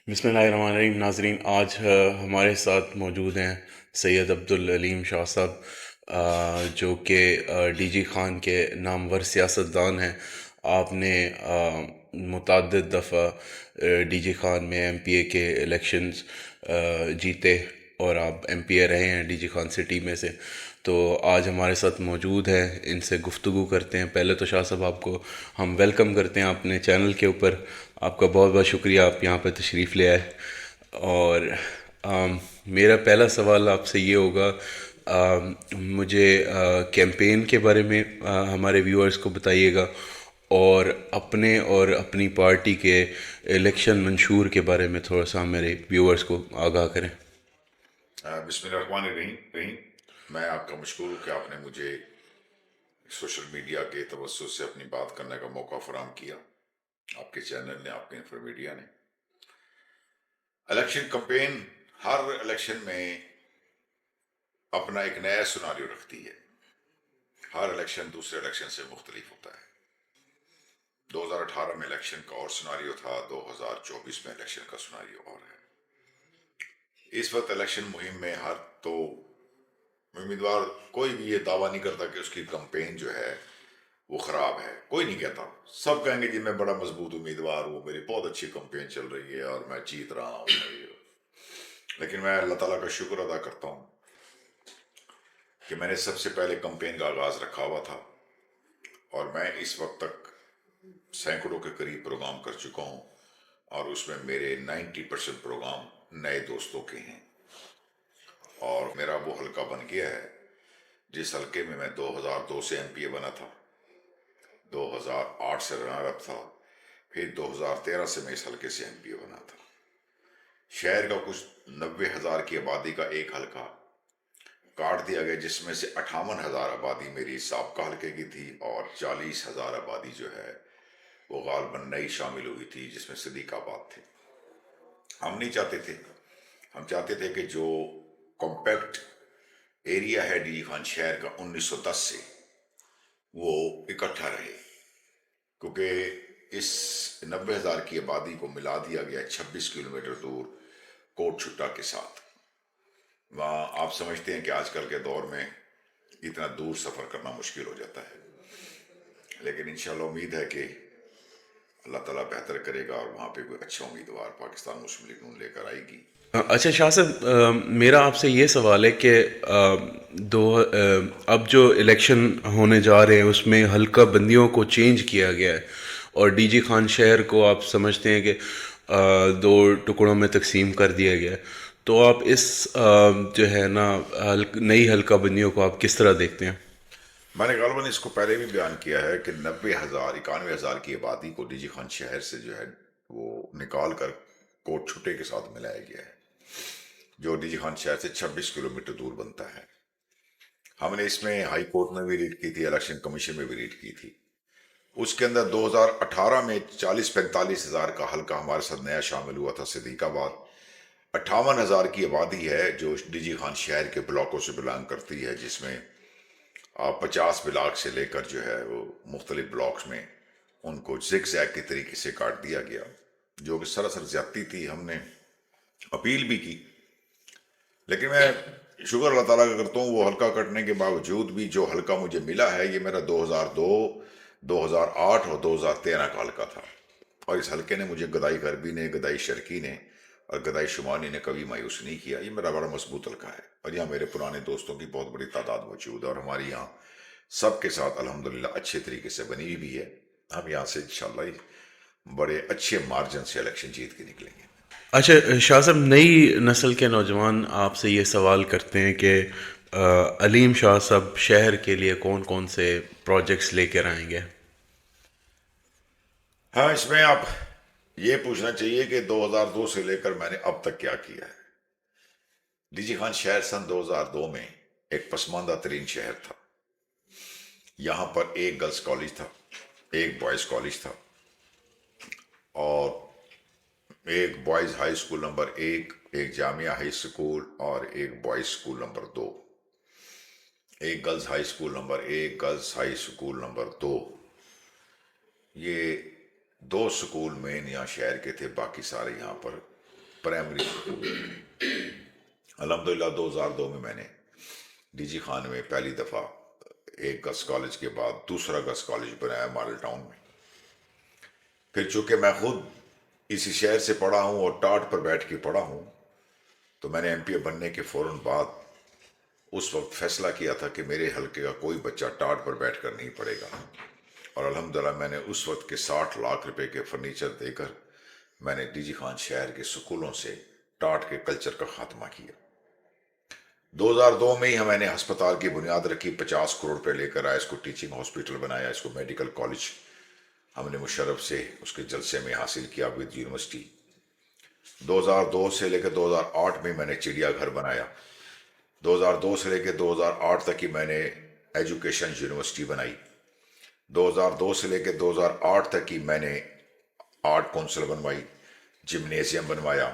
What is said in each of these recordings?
बिस्मिल्लाहिर्रहमानिर्रहीम। नाजरीन, आज हमारे साथ मौजूद हैं सैयद अब्दुल अलीम शाह साहब, जो कि डीजी खान के नामवर सियासतदान हैं। आपने मुतअद्दिद दफ़ा डीजी खान में एमपीए के इलेक्शंस जीते और आप एमपीए रहे हैं डीजी खान सिटी में से। तो आज हमारे साथ मौजूद हैं, इनसे गुफ्तगू करते हैं। पहले तो शाह साहब, आपको हम वेलकम करते हैं अपने चैनल के ऊपर। आपका बहुत बहुत शुक्रिया, आप यहाँ पर तशरीफ़ ले आए। और मेरा पहला सवाल आपसे ये होगा, मुझे कैंपेन के बारे में हमारे व्यूअर्स को बताइएगा, और अपने और अपनी पार्टी के इलेक्शन मंशूर के बारे में थोड़ा सा मेरे व्यूअर्स को आगाह करें। बिस्मिल्लाहिर्रहमानिर्रहीम। मैं आपका मशकूर हूँ कि आपने मुझे सोशल मीडिया के तवज्जुह से अपनी बात करने का मौका फराहम किया, आपके चैनल ने, आपके इंफो मीडिया ने। इलेक्शन कैंपेन हर इलेक्शन में अपना एक नया सिनारियो रखती है। हर इलेक्शन दूसरे इलेक्शन से मुख्तलिफ होता है। 2018 में इलेक्शन का और सिनारियो था, 2024 में इलेक्शन का सिनारियो और है। इस वक्त इलेक्शन मुहिम में हर तो उम्मीदवार कोई भी ये दावा नहीं करता कि उसकी कैंपेन जो है वो खराब है। कोई नहीं कहता। सब कहेंगे जी मैं बड़ा मजबूत उम्मीदवार हूँ, मेरी बहुत अच्छी कैंपेन चल रही है और मैं जीत रहा हूँ। लेकिन मैं अल्लाह ताला का शुक्र अदा करता हूँ कि मैंने सबसे पहले कैंपेन का आगाज रखा हुआ था और मैं इस वक्त तक सैकड़ों के करीब प्रोग्राम कर चुका हूँ, और उसमें मेरे 90% प्रोग्राम नए दोस्तों के हैं। और मेरा वो हल्का बन गया है जिस हल्के में मैं 2002 से एमपीए बना था, 2008 से रनर अप था, फिर 2013 से मैं इस हल्के से एमपीए बना था। शहर का कुछ 90,000 की आबादी का एक हल्का काट दिया गया, जिसमें से 58,000 आबादी मेरी साबका हल्के की थी और 40,000 आबादी जो है वो गालबन नई शामिल हुई थी, जिसमें सिद्दीकाबाद थे। हम नहीं चाहते थे, हम चाहते थे कि जो कॉम्पैक्ट एरिया है डीजी खान शहर का 1910 से, वो इकट्ठा रहे, क्योंकि इस 90,000 की आबादी को मिला दिया गया 26 किलोमीटर दूर कोट छुट्टा के साथ। वहाँ आप समझते हैं कि आजकल के दौर में इतना दूर सफ़र करना मुश्किल हो जाता है, लेकिन इंशाल्लाह उम्मीद है कि अल्लाह ताला बेहतर करेगा और वहाँ पे कोई अच्छा उम्मीदवार पाकिस्तान मुस्लिम लीग नून लेकर आएगी। अच्छा शाह साहब, मेरा आपसे ये सवाल है कि अब जो इलेक्शन होने जा रहे हैं उसमें हल्का बंदियों को चेंज किया गया है, और डीजी खान शहर को आप समझते हैं कि दो टुकड़ों में तकसीम कर दिया गया है। तो आप इस जो है ना नई हल्का बंदियों को आप किस तरह देखते हैं? मैंने गालबन इसको पहले भी बयान किया है कि 91,000 की आबादी को डीजी खान शहर से जो है वो निकाल कर कोट छुट्टे के साथ मिलाया गया है, जो डीजी खान शहर से 26 किलोमीटर दूर बनता है। हमने इसमें हाई कोर्ट में भी रीड की थी, इलेक्शन कमीशन में भी रीड की थी। उसके अंदर 2018 में 40-45,000 का हल्का हमारे साथ नया शामिल हुआ था, सिद्दीकाबाद। 58,000 की आबादी है जो डीजी खान शहर के ब्लॉकों से बिलोंग करती है, जिसमें 50 ब्लॉक से लेकर जो है वो मुख्तलिफ ब्लॉक्स में उनको जिग जैग के तरीके से काट दिया गया, जो कि सरासर ज्यादती थी। हमने अपील भी की, लेकिन मैं शुक्र अल्लाह ताला का करता हूँ वो हल्का कटने के बावजूद भी जो हल्का मुझे मिला है, ये मेरा 2002, 2008 और 2013 का हल्का था। और इस हल्के ने मुझे गदाई गरबी ने, गदाई शर्की ने और गदाई शुमानी ने कभी मायूस नहीं किया। ये मेरा बड़ा मजबूत हल्का है और यहाँ मेरे पुराने दोस्तों की बहुत बड़ी तादाद मौजूद है, और हमारी यहाँ सबके साथ अल्हम्दुलिल्लाह अच्छे तरीके से बनी हुई भी है। हम यहाँ से इंशाल्लाह बड़े अच्छे मार्जिन से इलेक्शन जीत के निकलेंगे। अच्छा शाह साहब, नई नस्ल के नौजवान आपसे ये सवाल करते हैं कि अलीम शाह साहब शहर के लिए कौन कौन से प्रोजेक्ट्स लेकर आएंगे? हाँ, इसमें आप ये पूछना चाहिए कि 2002 से लेकर मैंने अब तक क्या किया है। डीजी खान शहर सन 2002 में एक पसमानदा तरीन शहर था। यहाँ पर एक गर्ल्स कॉलेज था, एक बॉयज कॉलेज था, और एक बॉयज हाई स्कूल नंबर एक जामिया हाई स्कूल और एक बॉयज स्कूल नंबर 2, एक girls high school number 1, girls high school number 2। ये 2 سکول مین یہاں شہر کے تھے، باقی سارے یہاں پر پرائمری سکول تھے۔ الحمدللہ 2002 میں نے ڈی جی خان میں پہلی دفعہ ایک گرلس کالج کے بعد دوسرا گرلس کالج بنایا ماڈل ٹاؤن میں۔ پھر چونکہ میں خود اسی شہر سے پڑھا ہوں اور ٹاٹ پر بیٹھ کے پڑھا ہوں، تو میں نے ایم پی اے بننے کے فوراً بعد اس وقت فیصلہ کیا تھا کہ میرے حلقے کا کوئی بچہ ٹاٹ پر بیٹھ کر نہیں پڑے گا، اور الحمدللہ میں نے اس وقت کے 60 لاکھ روپے کے فرنیچر دے کر میں نے ڈی جی خان شہر کے سکولوں سے ٹاٹ کے کلچر کا خاتمہ کیا۔ 2002 میں ہی میں نے ہسپتال کی بنیاد رکھی، 50 کروڑ روپے لے کر آیا، اس کو ٹیچنگ ہاسپٹل بنایا، اس کو میڈیکل کالج ہم نے مشرف سے اس کے جلسے میں حاصل کیا ود یونیورسٹی۔ 2002 سے لے کے 2008 میں نے چڑیا گھر بنایا۔ 2002 سے لے کے 2008 تک ہی میں نے ایجوکیشن یونیورسٹی بنائی۔ 2002 سے لے کے 2008 تک ہی میں نے آرٹ کونسل بنوائی، جمنیزیم بنوایا۔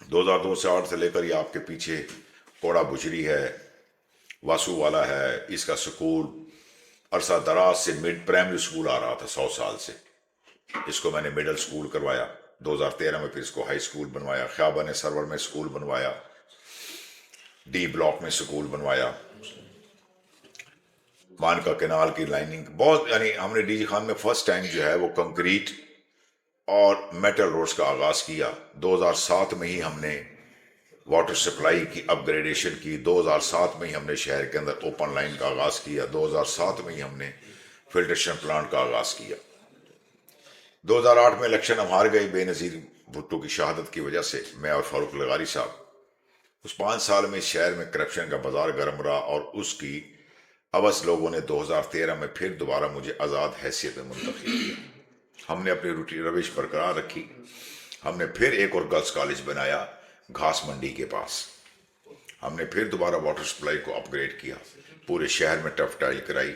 2002 سے 8 سے لے کر یہ آپ کے پیچھے کوڑا بجری ہے، واسو والا ہے، اس کا سکول عرصہ دراز سے مڈ پرائمری سکول آ رہا تھا 100 سال سے، اس کو میں نے مڈل سکول کروایا۔ 2013 میں پھر اس کو ہائی سکول بنوایا، خیابان سرور میں سکول بنوایا، ڈی بلاک میں سکول بنوایا، مانکا کینال کی لائننگ بہت، یعنی ہم نے ڈی جی خان میں فرسٹ ٹائم جو ہے وہ کنکریٹ اور میٹل روڈز کا آغاز کیا۔ 2007 میں ہی ہم نے واٹر سپلائی کی اپ گریڈیشن کی، 2007 میں ہی ہم نے شہر کے اندر اوپن لائن کا آغاز کیا، 2007 میں ہی ہم نے فلٹریشن پلانٹ کا آغاز کیا۔ 2008 میں الیکشن ہم ہار گئے بے نظیر بھٹو کی شہادت کی وجہ سے، میں اور فاروق لغاری صاحب۔ اس 5 سال میں شہر میں کرپشن کا بازار گرم رہا، اور اس کی عوض لوگوں نے 2013 میں پھر دوبارہ مجھے آزاد حیثیت میں منتخب کیا۔ ہم نے اپنی روش برقرار رکھی، ہم نے پھر ایک اور گرلس کالج بنایا گھاس منڈی کے پاس، ہم نے پھر دوبارہ واٹر سپلائی کو اپ گریڈ کیا، پورے شہر میں ٹف ٹائل کرائی،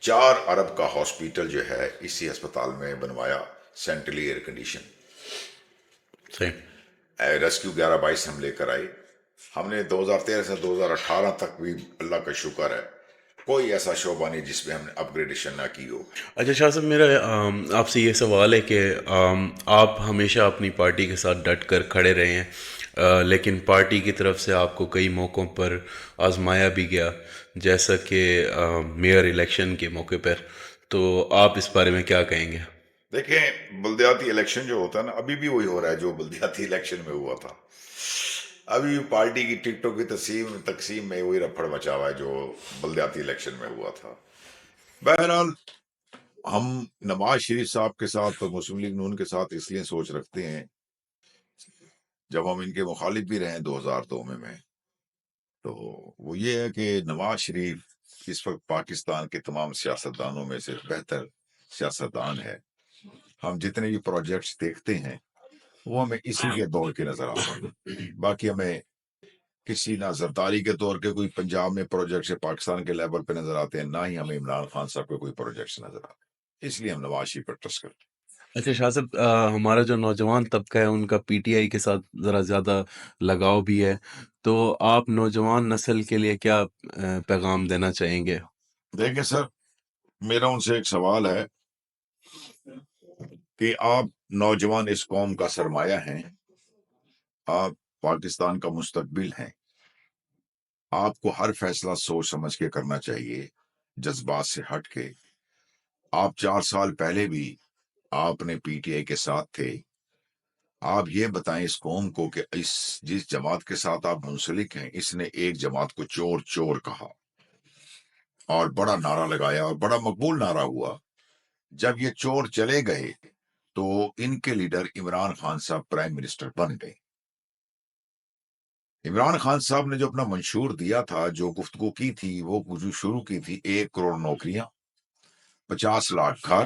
4 ارب کا ہاسپٹل جو ہے اسی ہسپتال میں بنوایا، سینٹرلی ایئر کنڈیشن۔ صحیح۔ ریسکیو 11-22 ہم لے کر آئے۔ ہم نے 2013 سے 2018 تک بھی اللہ کا شکر ہے کوئی ایسا شعبہ نہیں جس میں ہم نے اپ گریڈیشن نہ کی ہو۔ اچھا شاہ صاحب، میرا آپ سے یہ سوال ہے کہ آپ ہمیشہ اپنی پارٹی کے ساتھ ڈٹ کر کھڑے رہے ہیں، لیکن پارٹی کی طرف سے آپ کو کئی موقعوں پر آزمایا بھی گیا، جیسا کہ میئر الیکشن کے موقع پر، تو آپ اس بارے میں کیا کہیں گے؟ دیکھیں، بلدیاتی الیکشن جو ہوتا ہے نا، ابھی بھی وہی ہو رہا ہے جو بلدیاتی الیکشن میں ہوا تھا۔ ابھی پارٹی کی ٹکٹوں کی تقسیم میں وہی رپھڑ مچا ہوا ہے جو بلدیاتی الیکشن میں ہوا تھا۔ بہرحال ہم نواز شریف صاحب کے ساتھ اور مسلم لیگ نون کے ساتھ اس لیے سوچ رکھتے ہیں، جب ہم ان کے مخالف بھی رہے 2002 میں تو وہ یہ ہے کہ نواز شریف اس وقت پاکستان کے تمام سیاستدانوں میں سے بہتر سیاستدان ہے۔ ہم جتنے بھی پروجیکٹس دیکھتے ہیں وہ ہمیں اسی کے دور کے نظر آتے ہیں، باقی ہمیں کسی نہ زرداری کے طور کے کوئی پنجاب میں پروجیکٹس پاکستان کے لیول پہ نظر آتے ہیں، نہ ہی ہمیں عمران خان صاحب کے کوئی پروجیکٹس نظر آتے ہیں، اس لیے ہم نواز شریف پر ٹرسٹ کرتے ہیں۔ اچھا شاہ صاحب، ہمارا جو نوجوان طبقہ ہے ان کا پی ٹی آئی کے ساتھ ذرا زیادہ لگاؤ بھی ہے، تو آپ نوجوان نسل کے لیے کیا پیغام دینا چاہیں گے؟ دیکھیں سر، میرا ان سے ایک سوال ہے کہ آپ نوجوان اس قوم کا سرمایہ ہیں، آپ پاکستان کا مستقبل ہیں، آپ کو ہر فیصلہ سوچ سمجھ کے کرنا چاہیے، جذبات سے ہٹ کے۔ آپ 4 سال پہلے بھی آپ نے پی ٹی آئی کے ساتھ تھے، آپ یہ بتائیں اس قوم کو کہ جس جماعت کے ساتھ آپ منسلک ہیں، اس نے ایک جماعت کو چور چور کہا اور بڑا نعرہ لگایا اور بڑا مقبول نعرہ ہوا۔ جب یہ چور چلے گئے تو ان کے لیڈر عمران خان صاحب پرائم منسٹر بن گئے۔ عمران خان صاحب نے جو اپنا منشور دیا تھا، جو گفتگو کی تھی، وہ جو شروع کی تھی 1 کروڑ نوکریاں، 50 لاکھ گھر،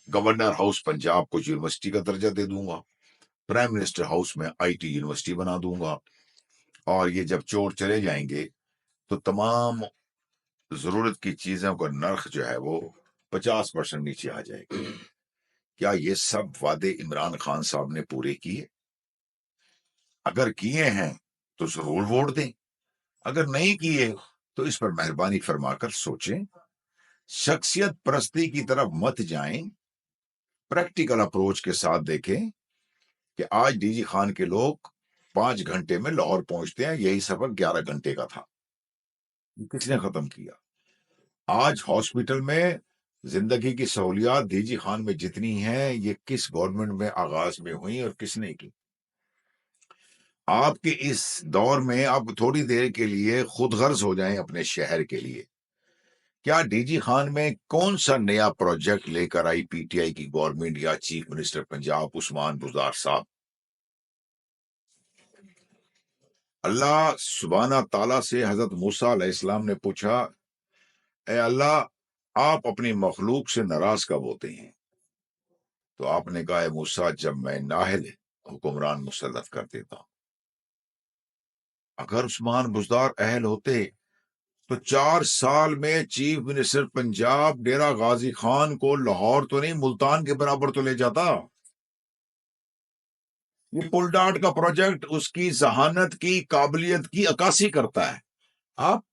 گورنر ہاؤس پنجاب کو یونیورسٹی کا درجہ دے دوں گا، پرائم منسٹر ہاؤس میں آئی ٹی یونیورسٹی بنا دوں گا، اور یہ جب چور چلے جائیں گے تو تمام ضرورت کی چیزوں کا نرخ جو ہے وہ 50% نیچے آ جائے گا۔ کیا یہ سب وعدے عمران خان صاحب نے پورے کیے؟ اگر کیے ہیں تو ضرور ووٹ دیں، اگر نہیں کیے تو اس پر مہربانی فرما کر سوچیں، شخصیت پرستی کی طرف مت جائیں، प्रैक्टिकल अप्रोच के साथ देखें कि आज डीजी खान के लोग 5 घंटे में लाहौर पहुंचते हैं, यही सफर 11 घंटे का था। किसने खत्म किया? आज हॉस्पिटल में जिंदगी की सहूलियात डीजी खान में जितनी हैं, ये किस गवर्नमेंट में आगाज में हुई और किसने की? आपके इस दौर में आप थोड़ी देर के लिए खुदगर्ज हो जाएं अपने शहर के लिए। क्या डीजी खान में कौन सा नया प्रोजेक्ट लेकर आई पीटीआई की गवर्नमेंट या चीफ मिनिस्टर पंजाब उस्मान बुज़दार साहब? अल्लाह सुबाना ताला से हजरत मूसा अलैहिस्सलाम ने पूछा, ए अल्लाह, आप अपनी मखलूक से नाराज कब होते हैं? तो आपने कहा, ए मूसा, जब मैं नाहिल हुक्मरान मुसल्लत कर देता हूं। अगर उस्मान बुज़दार अहल होते तो 4 साल में चीफ मिनिस्टर पंजाब डेरा गाजी खान को लाहौर तो नहीं, मुल्तान के बराबर तो ले जाता। ये पुलडाट का प्रोजेक्ट उसकी जहानत की, काबिलियत की अक्कासी करता है। आप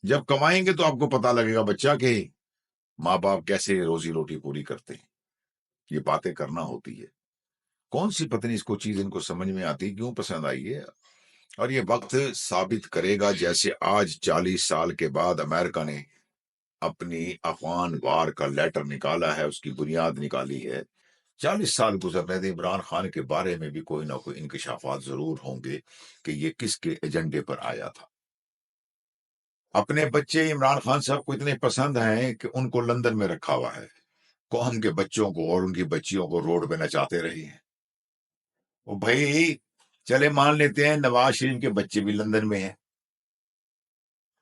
जब कमाएंगे तो आपको पता लगेगा बच्चा कि माँ बाप कैसे रोजी रोटी पूरी करते हैं। ये बातें करना होती है। कौन सी पत्नी इसको चीज इनको समझ में आती, क्यों पसंद आई है? और ये वक्त साबित करेगा, जैसे आज 40 साल के बाद अमेरिका ने अपनी अफगान वार का लेटर निकाला है, उसकी बुनियाद निकाली है। 40 साल गुजरने थे, इमरान खान के बारे में भी कोई ना कोई इंकशाफात जरूर होंगे कि ये किसके एजेंडे पर आया था। अपने बच्चे इमरान खान साहब को इतने पसंद हैं कि उनको लंदन में रखा हुआ है। कौम के बच्चों को और उनकी बच्चियों को रोड पे नचाते रहे हैं। वो भाई, चले मान लेते हैं नवाज शरीफ के बच्चे भी लंदन में हैं,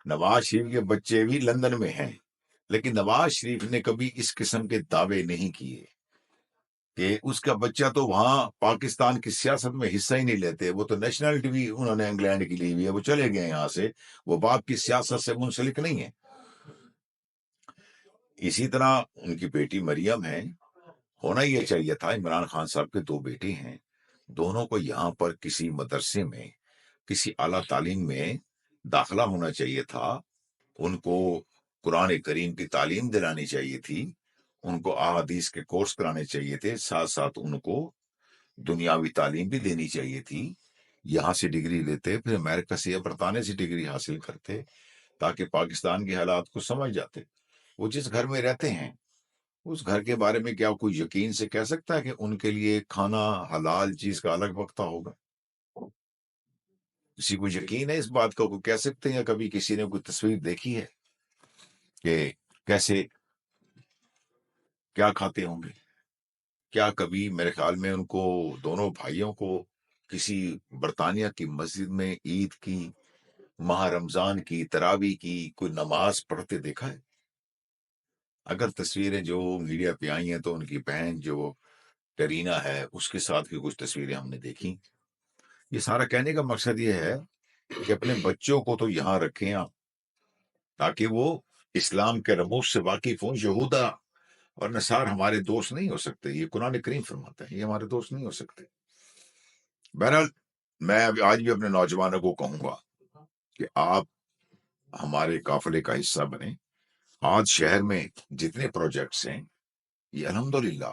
नवाज शरीफ के बच्चे भी लंदन में हैं, लेकिन नवाज शरीफ ने कभी इस किस्म के दावे नहीं किए कि उसका बच्चा तो वहां पाकिस्तान की सियासत में हिस्सा ही नहीं लेते। वो तो नेशनलिटी भी उन्होंने इंग्लैंड की ली हुई है, वो चले गए यहां से, वो बाप की सियासत से मुंसलिक नहीं है। इसी तरह उनकी बेटी मरियम है। होना ये चाहिए था, इमरान खान साहब के 2 बेटे हैं, दोनों को यहाँ पर किसी मदरसे में, किसी आला तालीम में दाखिला होना चाहिए था। उनको कुरान करीम की तालीम दिलानी चाहिए थी, उनको अहादीस के कोर्स कराने चाहिए थे, साथ साथ उनको दुनियावी तालीम भी देनी चाहिए थी। यहाँ से डिग्री लेते, फिर अमेरिका से या बरतानिया से डिग्री हासिल करते, ताकि पाकिस्तान के हालात को समझ जाते। वो जिस घर में रहते हैं, उस घर के बारे में क्या कोई यकीन से कह सकता है कि उनके लिए खाना हलाल चीज का अलग वक्ता होगा? किसी को यकीन है इस बात का? कोई कह सकते हैं, या कभी किसी ने कोई तस्वीर देखी है कि कैसे क्या खाते होंगे? क्या कभी, मेरे ख्याल में, उनको दोनों भाइयों को किसी बरतानिया की मस्जिद में ईद की, माह रमजान की, तरावी की कोई नमाज पढ़ते देखा है? अगर तस्वीरें जो मीडिया पे आई हैं तो उनकी बहन जो करीना है उसके साथ की कुछ तस्वीरें हमने देखी। ये सारा कहने का मकसद ये है कि अपने बच्चों को तो यहाँ रखें आप, ताकि वो इस्लाम के रमूज से वाकिफ हों। यहूदा और नसार हमारे दोस्त नहीं हो सकते, ये कुरान करीम फरमाता है, ये हमारे दोस्त नहीं हो सकते। बहरहाल, मैं आज भी अपने नौजवानों को कहूंगा कि आप हमारे काफिले का हिस्सा बने। आज शहर में जितने प्रोजेक्ट्स हैं, ये अल्हम्दुलिल्लाह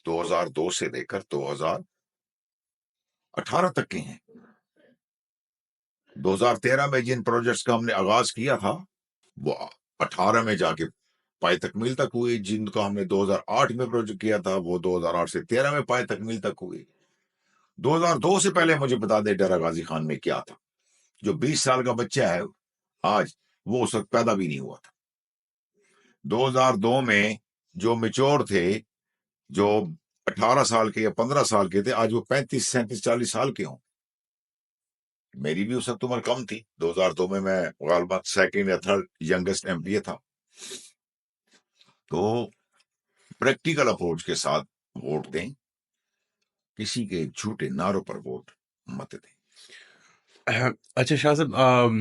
2002 से लेकर 2018 तक के हैं। 2013 में जिन प्रोजेक्ट्स का हमने आगाज किया था, वो 18 में जाके पाए तकमील तक हुई। जिनका हमने 2008 में प्रोजेक्ट किया था, वो 2008 से 13 में पाए तकमील तक हुई। 2002 से पहले मुझे बता दे डेरा गाजी खान में क्या था। जो 20 साल का बच्चा है आज, वो उस वक्त पैदा भी नहीं हुआ था। 2002 में जो मेच्योर थे, जो 18 साल के या 15 साल के थे, आज वो 35, 37, 40 साल के हों। मेरी भी उस वक्त उम्र कम थी। 2002 में मैं गालबा सेकंड या थर्ड यंगेस्ट एमपीए था। तो प्रैक्टिकल अप्रोच के साथ वोट दें, किसी के झूठे नारों पर वोट मत दें। अच्छा शाह साहब,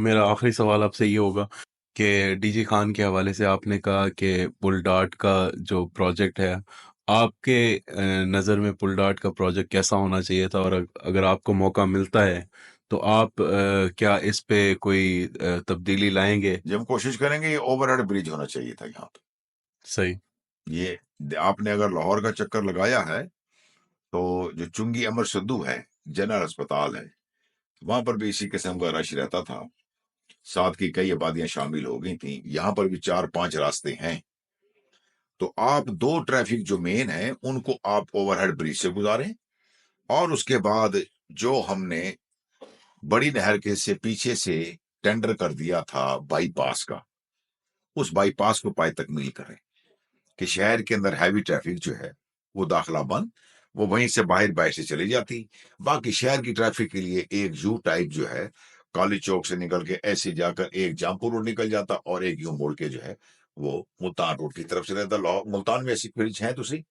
मेरा आखिरी सवाल आपसे ये होगा कि डीजी खान के हवाले से आपने कहा कि पुलडाट का जो प्रोजेक्ट है, आपके नज़र में पुलडाट का प्रोजेक्ट कैसा होना चाहिए था, और अगर आपको मौका मिलता है तो आप क्या इस पे कोई तब्दीली लाएंगे? जब हम कोशिश करेंगे, ये ओवरहेड ब्रिज होना चाहिए था यहाँ पे। सही। ये आपने अगर लाहौर का चक्कर लगाया है तो जो चुंगी अमर सिद्धू है, जनरल अस्पताल है, वहां पर भी इसी किस्म का रश रहता था। साथ की कई आबादियां शामिल हो गई थी। यहाँ पर भी 4-5 रास्ते हैं, तो आप 2 ट्रैफिक जो मेन है उनको आप ओवरहेड ब्रिज से गुजारें, और उसके बाद जो हमने बड़ी नहर के से पीछे से टेंडर कर दिया था बाईपास का, उस बाईपास को पाए तकमील करें कि शहर के अंदर हैवी ट्रैफिक जो है वो दाखिला बंद, वो वहीं से बाहर से चली जाती। बाकी शहर की ट्रैफिक के लिए एक यू टाइप जो है काली चौक से निकल के ऐसे जाकर एक जामपुर रोड निकल जाता, और एक यूं मोड़ के जो है वो मुल्तान रोड की तरफ से रहता। मुल्तान में ऐसी ब्रिज है दूसरी,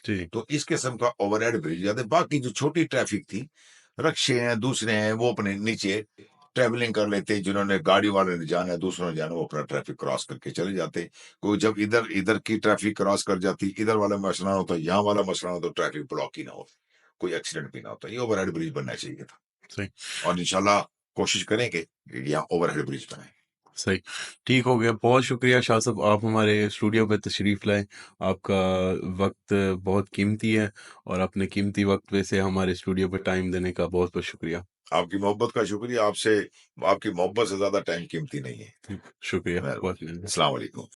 जी तो इस किस्म का ओवरहेड ब्रिज जाते। बाकी जो छोटी ट्रैफिक थी, रक्शे हैं दूसरे हैं, वो अपने नीचे ट्रेवलिंग कर लेते, जिन्होंने गाड़ी वाले ने जाना है, दूसरों ने जाना, वो अपना ट्रैफिक क्रॉस करके चले जाते। कोई जब इधर इधर की ट्रैफिक क्रॉस कर जाती, इधर वाला मसला ना होता, यहाँ वाला मसला ना होता, ट्रैफिक ब्लॉक ही ना हो, कोई एक्सीडेंट भी ना होता। ये ओवरहेड ब्रिज बनना चाहिए था, सही और इंशाल्लाह कोशिश करेंगे कि यहाँ ओवरहेड ब्रिज बनाए। सही ठीक हो गया। बहुत शुक्रिया शाह साहब, आप हमारे स्टूडियो पे तशरीफ़ लाए। आपका वक्त बहुत कीमती है, और अपने कीमती वक्त में से हमारे स्टूडियो पे टाइम देने का बहुत बहुत शुक्रिया। आपकी मोहब्बत का शुक्रिया। आपसे आपकी मोहब्बत से ज्यादा टाइम कीमती नहीं है। शुक्रिया, बहुत मेहरबानी। मेहरबानी। अस्सलाम वालेकुम।